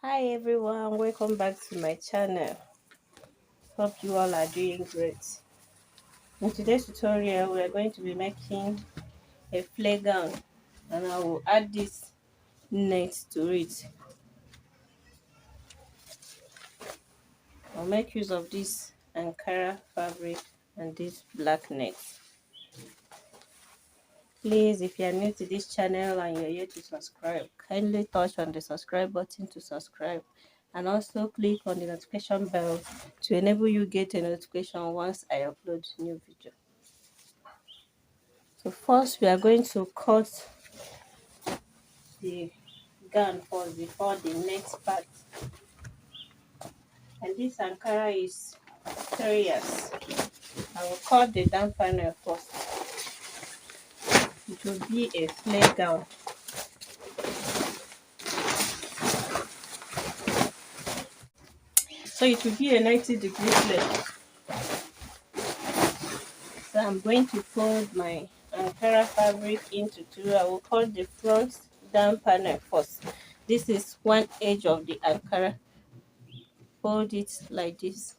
Hi everyone, welcome back to my channel. Hope you all are doing great. In today's tutorial we are going to be making a flare gown, and I will add this net to it. I'll make use of this Ankara fabric and this black net. Please, if you are new to this channel and you're yet to subscribe, kindly touch on the subscribe button to subscribe, and also click on the notification bell to enable you get a notification once I upload new video. So first we are going to cut the gown first before the next part. And this Ankara is 3 years. I will cut the down panel first. It will be a flare gown. So it will be a 90-degree flare. So I'm going to fold my Ankara fabric into two. I will cut the front down panel first. This is one edge of the Ankara. Fold it like this.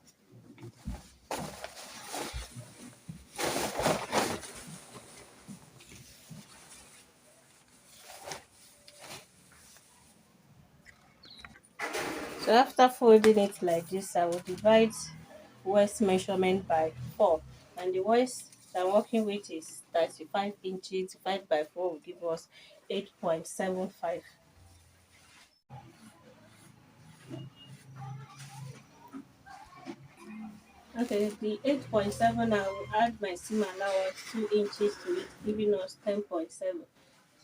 So after folding it like this, I will divide waist measurement by 4, and the waist I'm working with is 35 inches. Divided by 4 will give us 8.75. Okay, the 8.7, I will add my seam allowance 2 inches to it, giving us 10.7.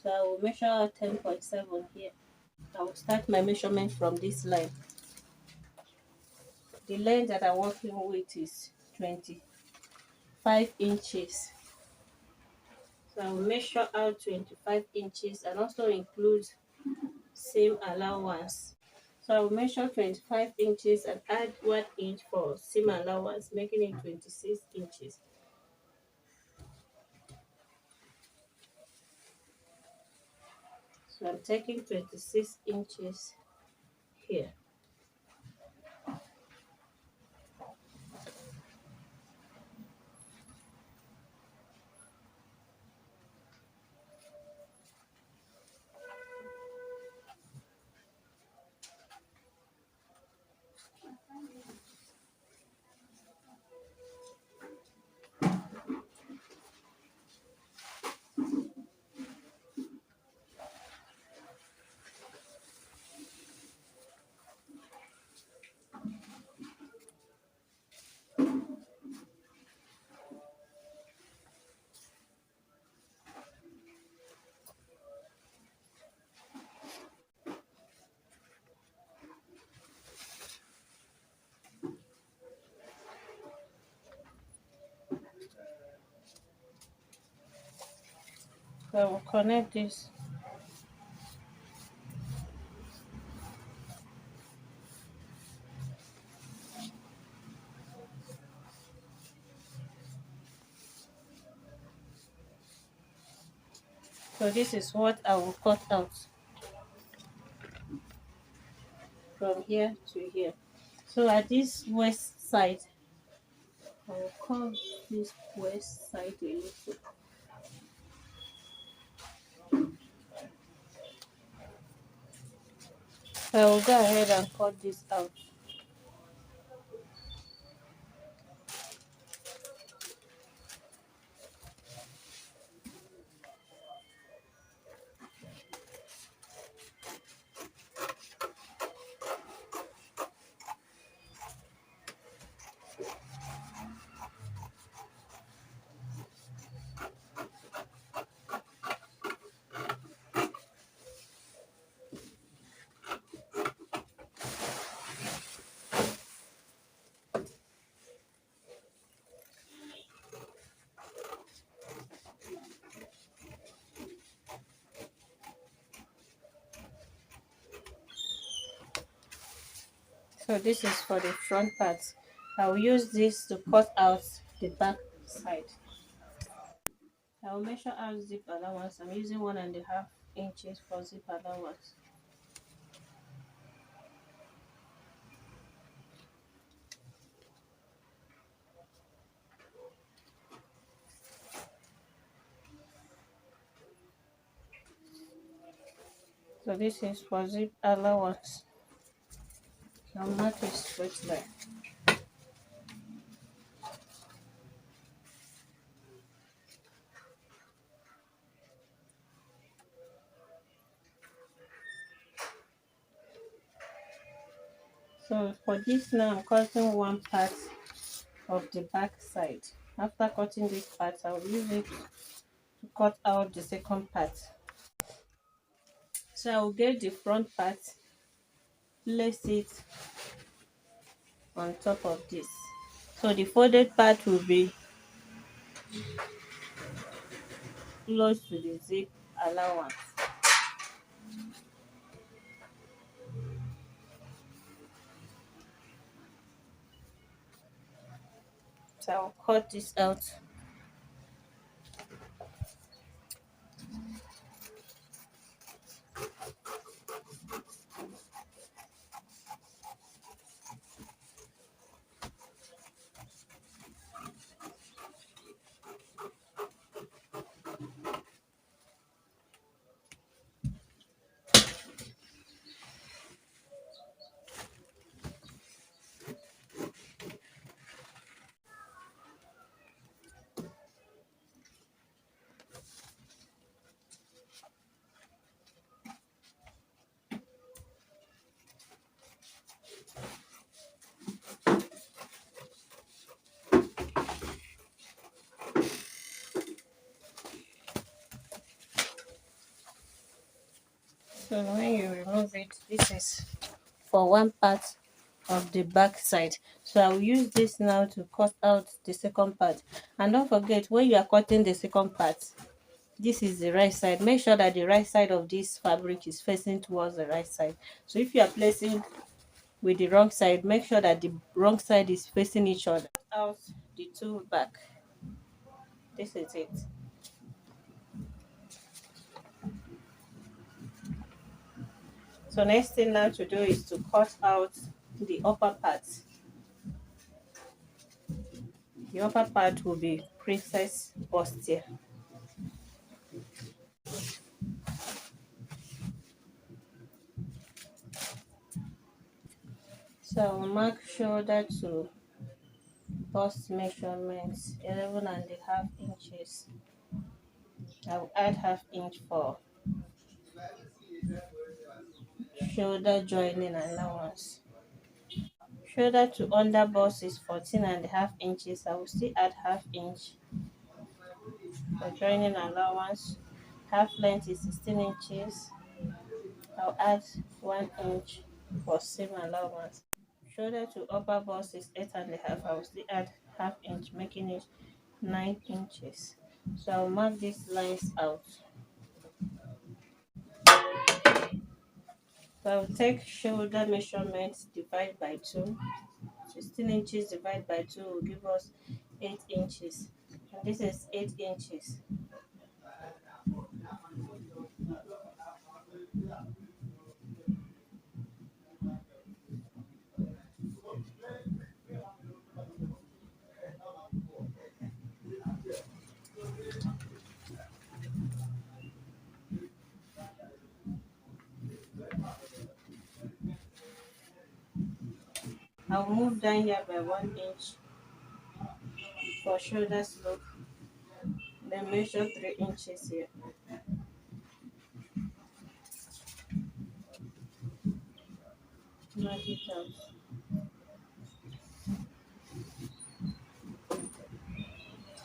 So I will measure out 10.7 here. I will start my measurement from this line. The length that I'm working with is 25 inches. So I will measure out 25 inches and also include seam allowance. So I will measure 25 inches and add 1 inch for seam allowance, making it 26 inches. So I'm taking 26 inches here. So I will connect this. So this is what I will cut out from here to here. So at this west side, I will curve this west side a little. So I will go ahead and cut this out. So this is for the front part. I will use this to cut out the back side. I will measure out zip allowance. I'm using 1.5 inches for zip allowance. So this is for zip allowance. I'll mark a straight line. So for this now, I'm cutting one part of the back side. After cutting this part, I'll use it to cut out the second part. So I'll get the front part, place it on top of this. So the folded part will be close to the zip allowance. So I'll cut this out. So when you remove it, this is for one part of the back side. So I will use this now to cut out the second part. And don't forget, when you are cutting the second part, this is the right side. Make sure that the right side of this fabric is facing towards the right side. So if you are placing with the wrong side, make sure that the wrong side is facing each other. Out the two back. This is it. So next thing now to do is to cut out the upper part. The upper part will be princess bustier. So I'll mark shoulder to bust measurements 11.5 inches. I'll add half inch for shoulder joining allowance. Shoulder to under bust is 14.5 inches. I will still add half inch for joining allowance. Half length is 16 inches. I'll add 1 inch for seam allowance. Shoulder to upper bust is 8.5. I will still add half inch, making it 9 inches. So I'll mark these lines out. So I'll take shoulder measurements, divide by 2. 16 inches divided by 2 will give us 8 inches. And this is 8 inches. I'll move down here by 1 inch for shoulder slope. Then measure 3 inches here. Mark it out.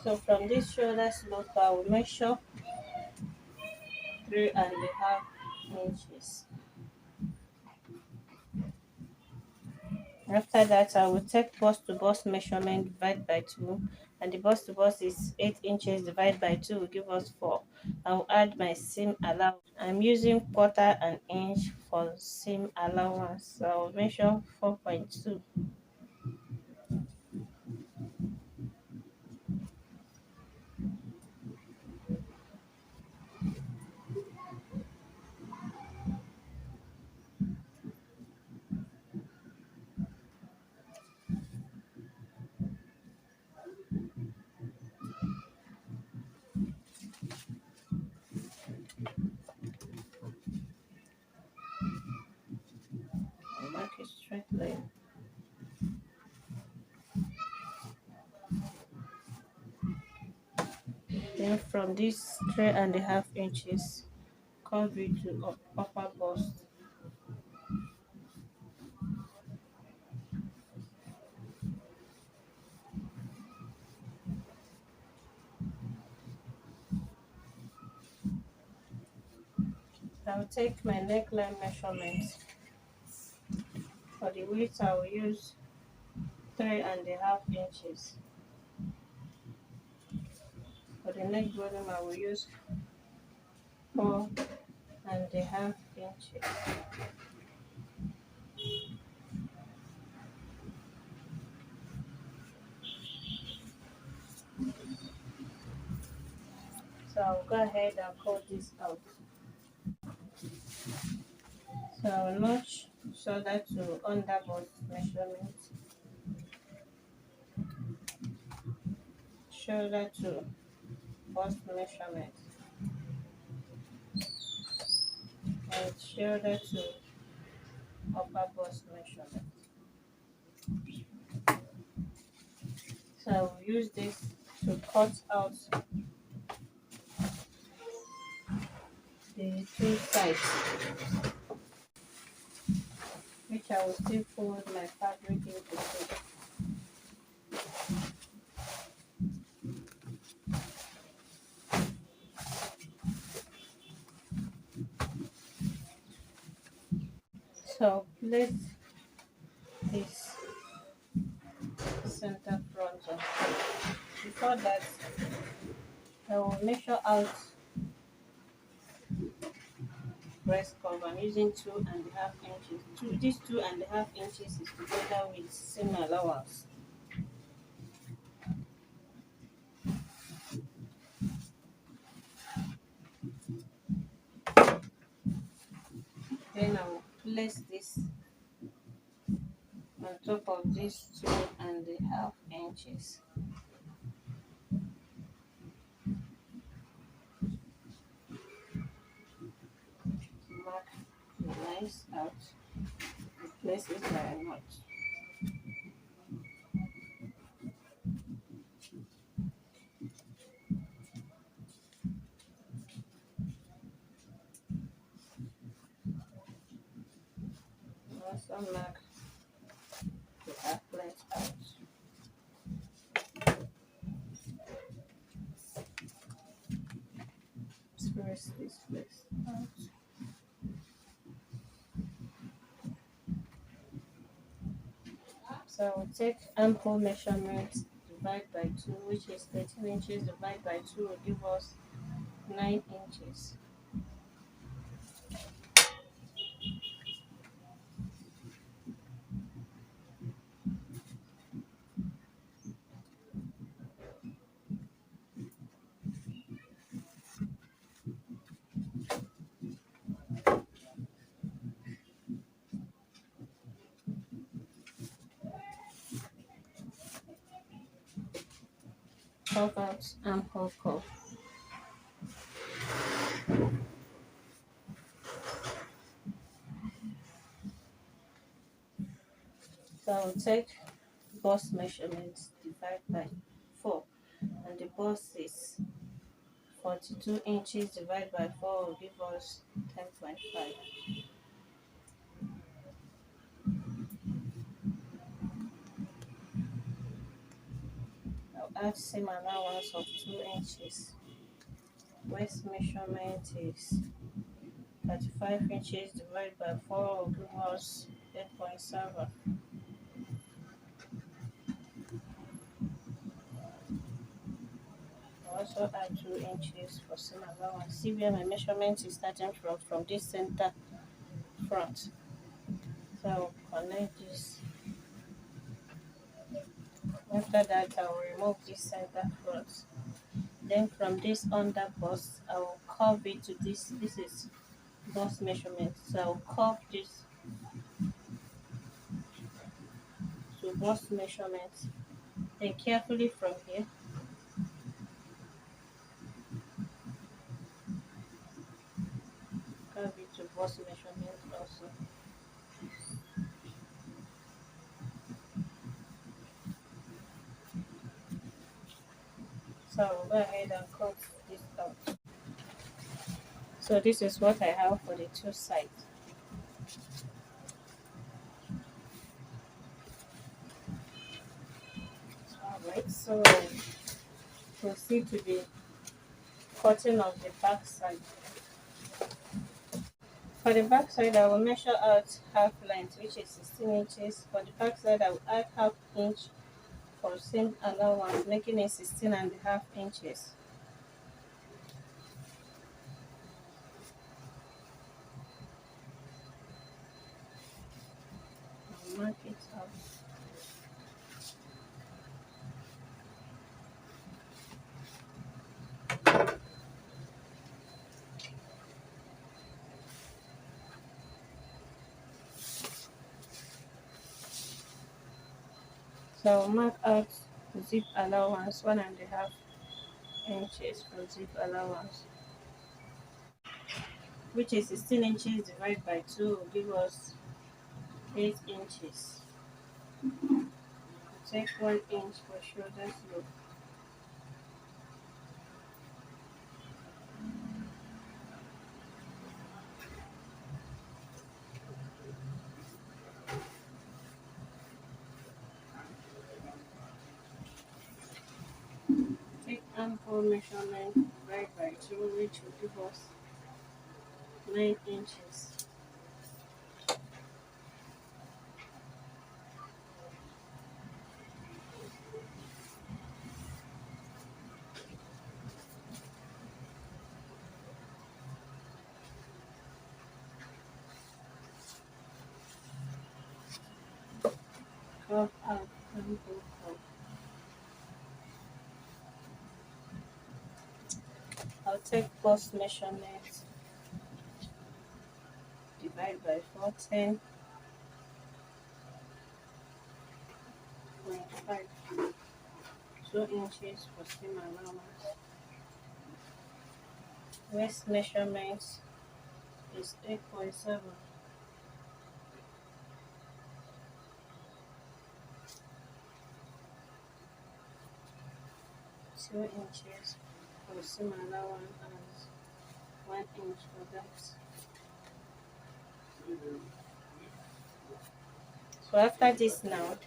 So from this shoulder slope, I will measure 3.5 inches. After that, I will take bust to bust measurement, divide by 2, and the bust to bust is 8 inches divided by 2 will give us 4. I will add my seam allowance. I'm using quarter an inch for seam allowance, so I will measure 4.2. Then from this 3.5 inches, curve it to upper bust. I'll take my neckline measurement. For the width, I will use 3.5 inches. For the neck volume, I will use 4.5 inches. So I'll go ahead and cut this out. So I'll notch shoulder to under bust measurement, shoulder to bust measurement, and shoulder to upper bust measurement. So I will use this to cut out the two sides, which I will still fold my fabric into two. So place this center front on. Before that, I will measure out breast curve. I'm using 2.5 inches. This 2.5 inches is together with seam allowance. Then I will place this on top of these 2.5 inches. Mark the lines out. Place it by a knot. Also mark the outlet out. Press this place out. So I will take armhole measurement, divide by 2, which is 13 inches, divide by 2 will give us 9 inches. Curve out armhole curve. So I will take bust measurements, divide by 4, and the bust is 42 inches, divided by 4 will give us 10.5. I'll add seam allowance of 2 inches. Waist measurement is 35 inches, divided by 4 will give us 8.7. I'll also add 2 inches for seam allowance. See where my measurement is starting from this center front. So I'll connect this. After that, I will remove this center front. Then from this under bust, I will curve it to this. This is bust measurement. So I will curve this to bust measurement. Then carefully from here, curve it to bust measurement also. So I will go ahead and cut So this is what I have for the two sides. Alright, so proceed to the cutting of the back side. For the back side, I will measure out half length, which is 16 inches. For the back side, I will add half inch for seam allowance, making it 16.5 inches. I'll mark it out. So I'll mark out zip allowance 1.5 inches for zip allowance, which is 16 inches divided by 2 will give us 8 inches. Take 1 inch for shoulder slope. Take armhole measurement divided by 2, which will give us 9 inches. Curve out armhole curve. I'll take bust measurement divide by 4, 10.5, 2 inches for seam allowance. Waist measurement is 8.7, 2 inches for seam allowance and 1 inch for that. So after this now,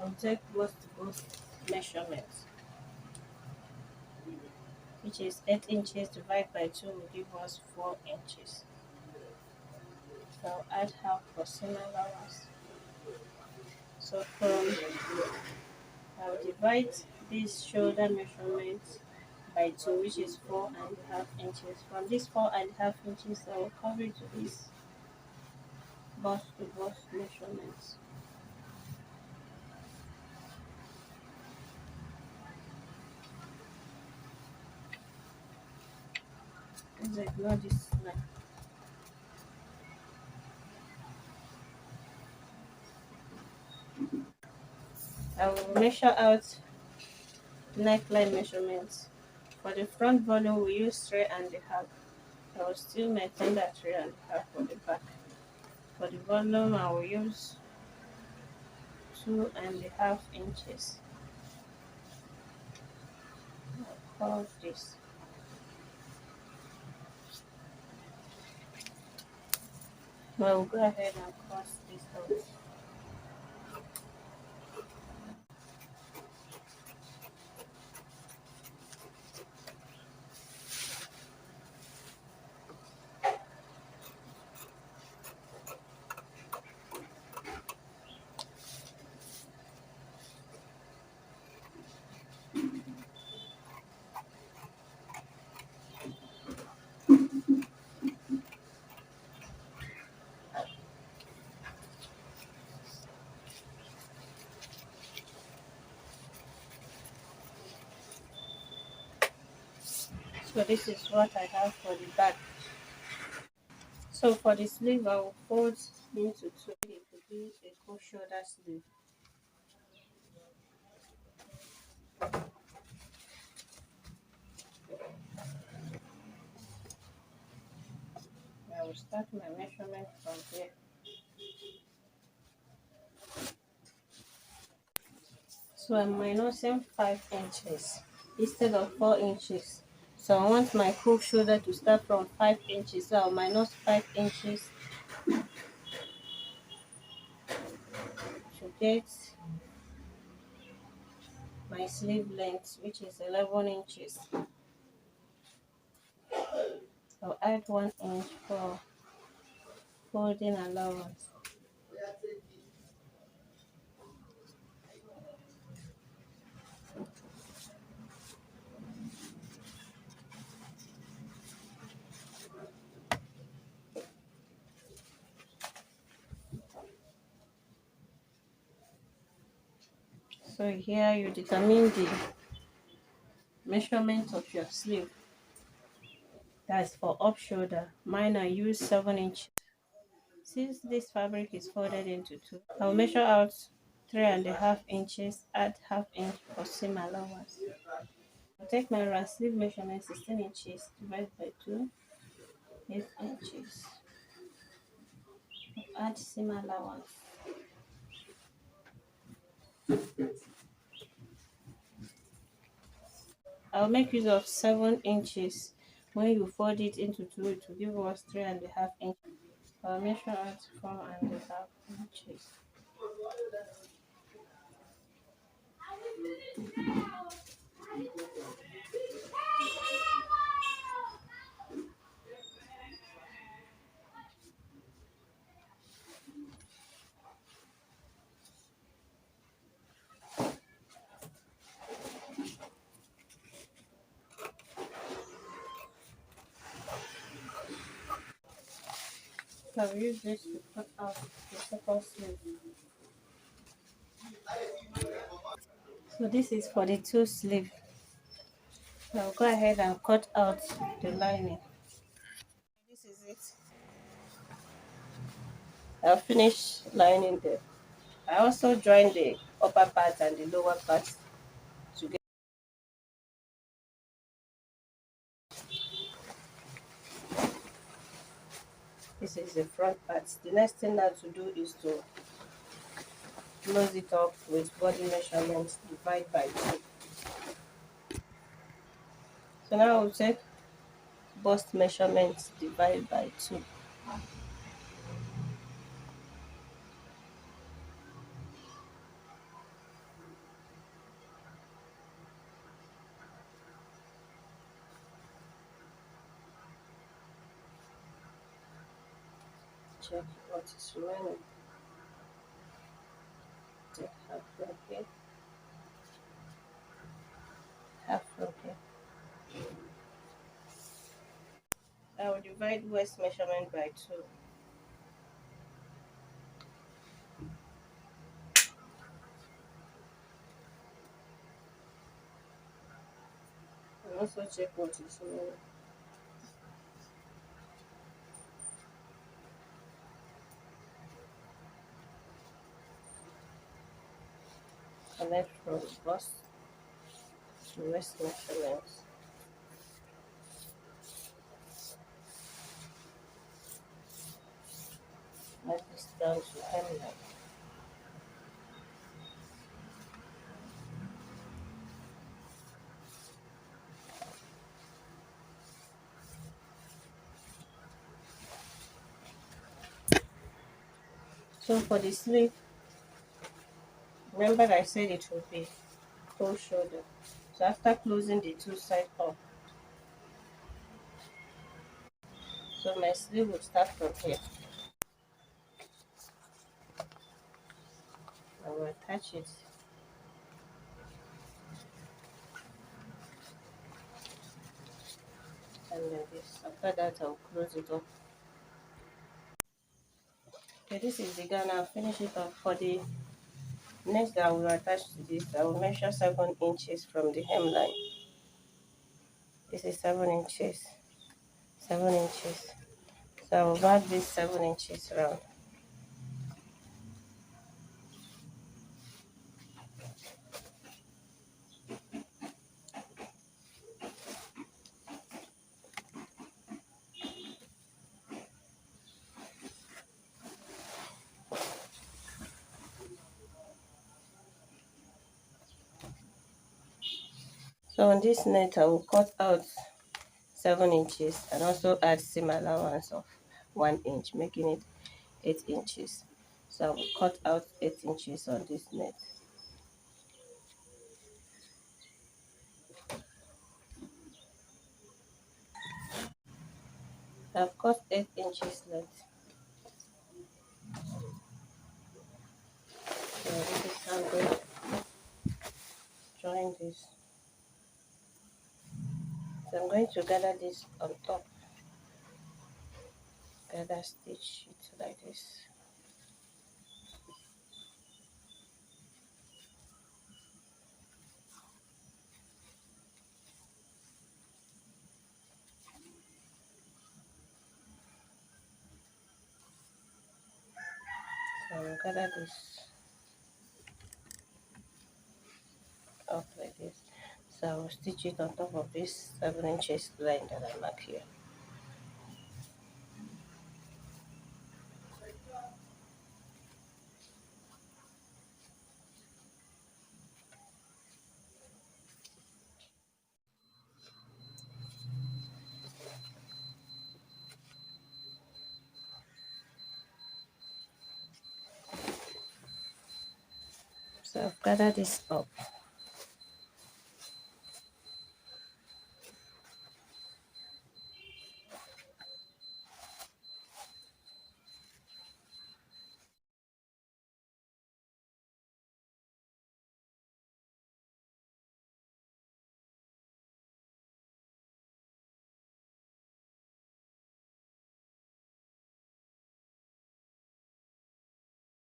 I'll take bust to bust measurement, which is 8 inches divided by 2 will give us 4 inches. So I'll add half for seam allowance. So I'll divide this shoulder measurement by 2, which is 4.5 inches. From this 4.5 inches, I will cover it to this bust to bust measurements. Let's ignore this line. I will measure out neckline measurements. For the front volume, we use 3.5. I will still maintain that 3.5 for the back. For the volume, I will use 2.5 inches. I'll curve this. I will go ahead and cross this out. So this is what I have for the back. So for the sleeve, I will fold into 2. It will be a full shoulder sleeve. I will start my measurement from here. So I'm minusing 5 inches instead of 4 inches. So I want my hook shoulder to start from 5 inches. So I'll minus 5 inches to get my sleeve length, which is 11 inches. I'll add 1 inch for folding allowance. So here you determine the measurement of your sleeve. That's for up shoulder. Mine I use 7 inches. Since this fabric is folded into two, I'll measure out 3.5 inches, add half inch for seam allowance. I'll take my round sleeve measurement 16 inches, divide by 2, 8 inches. Add seam allowance. I'll make use of 7 inches. When you fold it into two, it will give us 3.5 inches. I'll measure out 4.5 inches. I'll use this to cut out the second sleeve. So this is for the two sleeve. I'll go ahead and cut out the lining. This is it. I'll finish lining them. I also join the upper part and the lower part together. This is the front part. The next thing now to do is to close it up with body measurements, divide by 2. So now I'll take bust measurements, divide by 2. Check what is remaining. Take half from here, half from here. I will divide waist measurement by 2. And also check what is remaining. Connect from bust to waist measurements. Mark this down to hemline. So for the sleeve, remember I said it will be full shoulder. So after closing the two sides up, so my sleeve will start from here. I will attach it and then this. After that, I'll close it up. Okay, this is the gown. I'll finish it up. For the next that I will attach to this, I will measure 7 inches from the hemline. This is 7 inches. 7 inches. So I will mark this 7 inches round. So on this net, I will cut out 7 inches, and also add seam allowance of 1 inch, making it 8 inches. So I will cut out 8 inches on this net. I've cut 8 inches length. So this is how I'm going to join this. So I'm going to gather this on top, gather stitch it like this. So I'll gather this up like this. So I will stitch it on top of this 7 inches line that I mark here. So I've gathered this up.